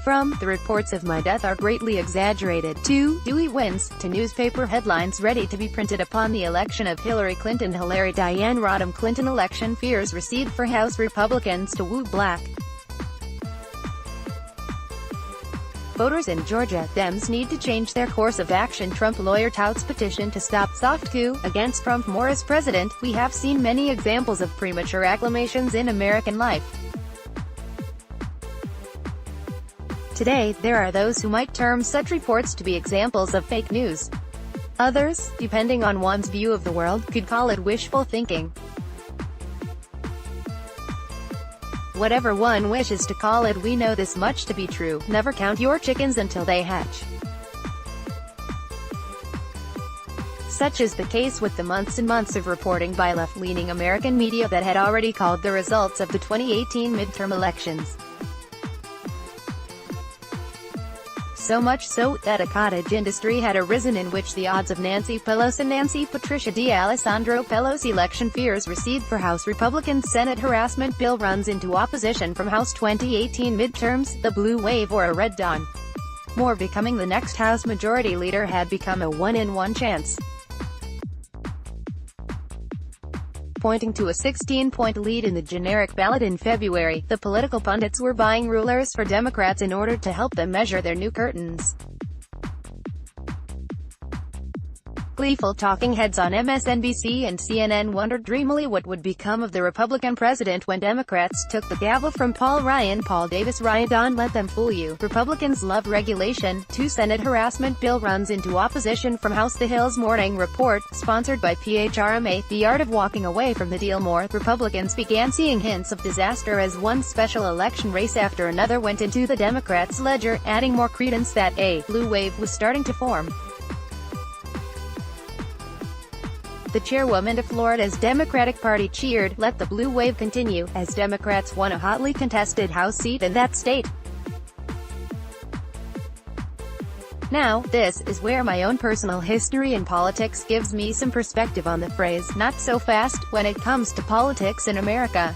From "The reports of my death are greatly exaggerated" to "Dewey Wins" to newspaper headlines ready to be printed upon the election of Hillary Clinton. Hillary Diane Rodham Clinton election fears recede for House Republicans to woo black voters in Georgia. Dems need to change their course of action. Trump lawyer touts petition to stop soft coup against Trump more as president. We have seen many examples of premature acclamations in American life. Today, there are those who might term such reports to be examples of fake news. Others, depending on one's view of the world, could call it wishful thinking. Whatever one wishes to call it, we know this much to be true: never count your chickens until they hatch. Such is the case with the months and months of reporting by left-leaning American media that had already called the results of the 2018 midterm elections. So much so, that a cottage industry had arisen in which the odds of Nancy Patricia D'Alessandro Pelosi election fears recede for House Republicans. Senate harassment bill runs into opposition from House 2018 midterms. The blue wave or a red dawn. Moore becoming the next House Majority Leader had become a 1-in-1 chance. Pointing to a 16-point lead in the generic ballot in February, the political pundits were buying rulers for Democrats in order to help them measure their new curtains. Gleeful talking heads on MSNBC and CNN wondered dreamily what would become of the Republican president when Democrats took the gavel from Paul Davis. Don't let them fool you. Republicans love regulation. Senate harassment bill runs into opposition from House. The Hill's Morning Report, sponsored by PHRMA, The Art of Walking Away from the Deal. More Republicans began seeing hints of disaster as one special election race after another went into the Democrats' ledger, adding more credence that a blue wave was starting to form. The chairwoman of Florida's Democratic Party cheered, "Let the blue wave continue," as Democrats won a hotly contested House seat in that state. Now, this is where my own personal history in politics gives me some perspective on the phrase, "not so fast," when it comes to politics in America.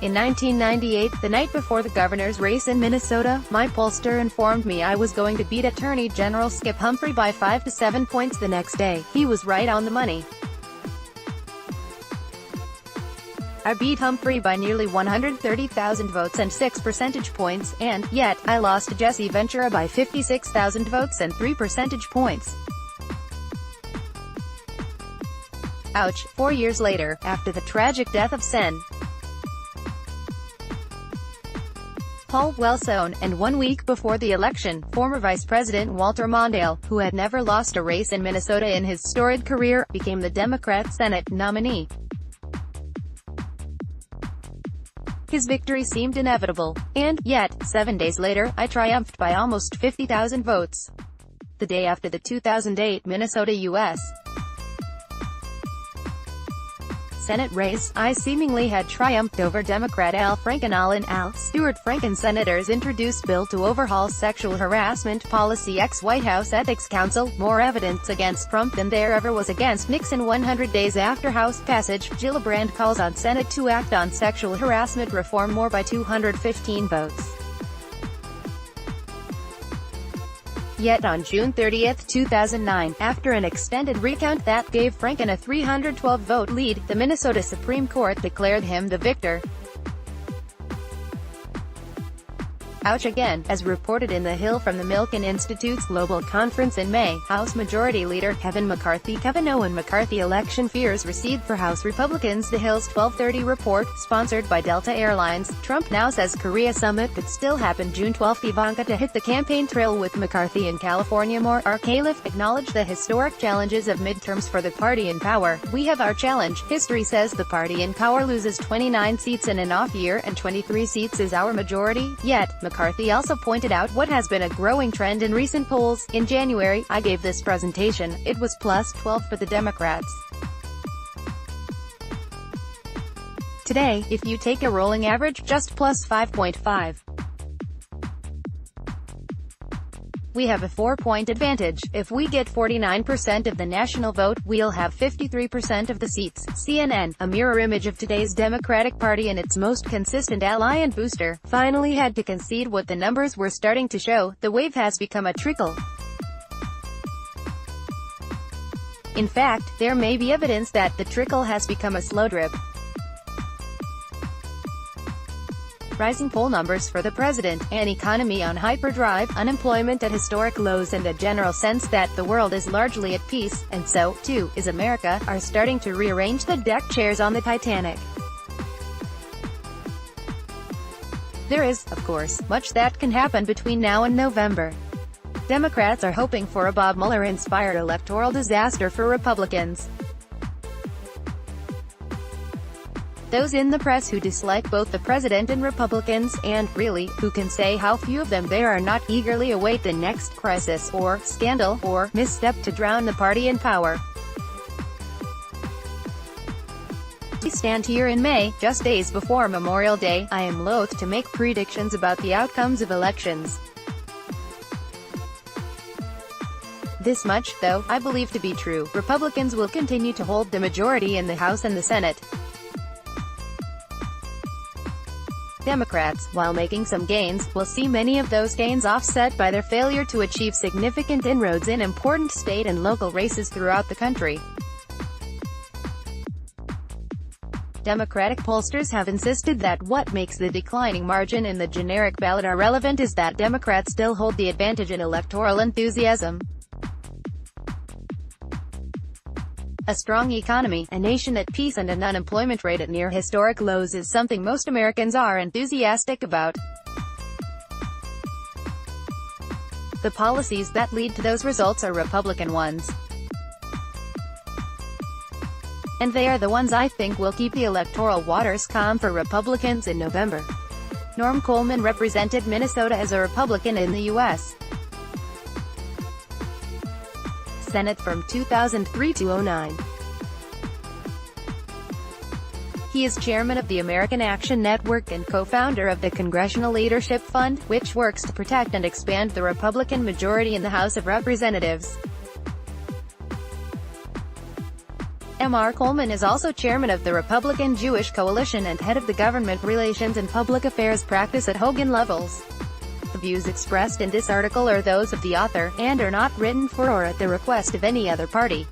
In 1998, the night before the governor's race in Minnesota, my pollster informed me I was going to beat Attorney General Skip Humphrey by 5 to 7 points the next day. He was right on the money. I beat Humphrey by nearly 130,000 votes and 6 percentage points, and yet, I lost to Jesse Ventura by 56,000 votes and 3 percentage points. Ouch. 4 years later, after the tragic death of Sen. Paul Wellstone, and 1 week before the election, former Vice President Walter Mondale, who had never lost a race in Minnesota in his storied career, became the Democrat Senate nominee. His victory seemed inevitable. And, yet, 7 days later, I triumphed by almost 50,000 votes. The day after the 2008 Minnesota U.S. Senate race, I seemingly had triumphed over Democrat Al Franken. Al Stuart Franken senators introduced bill to overhaul sexual harassment policy. Ex-White House Ethics Council, more evidence against Trump than there ever was against Nixon. 100 days after House passage, Gillibrand calls on Senate to act on sexual harassment reform. More by 215 votes. Yet on June 30, 2009, after an extended recount that gave Franken a 312-vote lead, the Minnesota Supreme Court declared him the victor. Ouch again, as reported in The Hill from the Milken Institute's Global Conference in May, House Majority Leader Kevin Owen McCarthy election fears recede for House Republicans. The Hill's 12:30 report, sponsored by Delta Airlines. Trump now says Korea summit could still happen June 12. Ivanka to hit the campaign trail with McCarthy in California. More, our caliph acknowledged the historic challenges of midterms for the party in power. "We have our challenge. History says the party in power loses 29 seats in an off year and 23 seats is our majority." Yet, McCarthy also pointed out what has been a growing trend in recent polls. "In January, I gave this presentation. It was plus 12 for the Democrats. Today, if you take a rolling average, just plus 5.5. We have a 4-point advantage. If we get 49% of the national vote, we'll have 53% of the seats. CNN, a mirror image of today's Democratic Party and its most consistent ally and booster, finally had to concede what the numbers were starting to show. The wave has become a trickle. In fact, there may be evidence that the trickle has become a slow drip. Rising poll numbers for the president, an economy on hyperdrive, unemployment at historic lows and a general sense that the world is largely at peace, and so, too, is America, are starting to rearrange the deck chairs on the Titanic. There is, of course, much that can happen between now and November. Democrats are hoping for a Bob Mueller-inspired electoral disaster for Republicans. Those in the press who dislike both the president and Republicans, and, really, who can say how few of them there are not, eagerly await the next crisis, or scandal, or misstep to drown the party in power. We stand here in May, just days before Memorial Day. I am loath to make predictions about the outcomes of elections. This much, though, I believe to be true: Republicans will continue to hold the majority in the House and the Senate. Democrats, while making some gains, will see many of those gains offset by their failure to achieve significant inroads in important state and local races throughout the country. Democratic pollsters have insisted that what makes the declining margin in the generic ballot irrelevant is that Democrats still hold the advantage in electoral enthusiasm. A strong economy, a nation at peace and an unemployment rate at near historic lows is something most Americans are enthusiastic about. The policies that lead to those results are Republican ones. And they are the ones I think will keep the electoral waters calm for Republicans in November. Norm Coleman represented Minnesota as a Republican in the U.S. Senate from 2003 to 2009. He is chairman of the American Action Network and co-founder of the Congressional Leadership Fund, which works to protect and expand the Republican majority in the House of Representatives. Mr. Coleman is also chairman of the Republican Jewish Coalition and head of the Government Relations and Public Affairs practice at Hogan Lovells. The views expressed in this article are those of the author, and are not written for or at the request of any other party.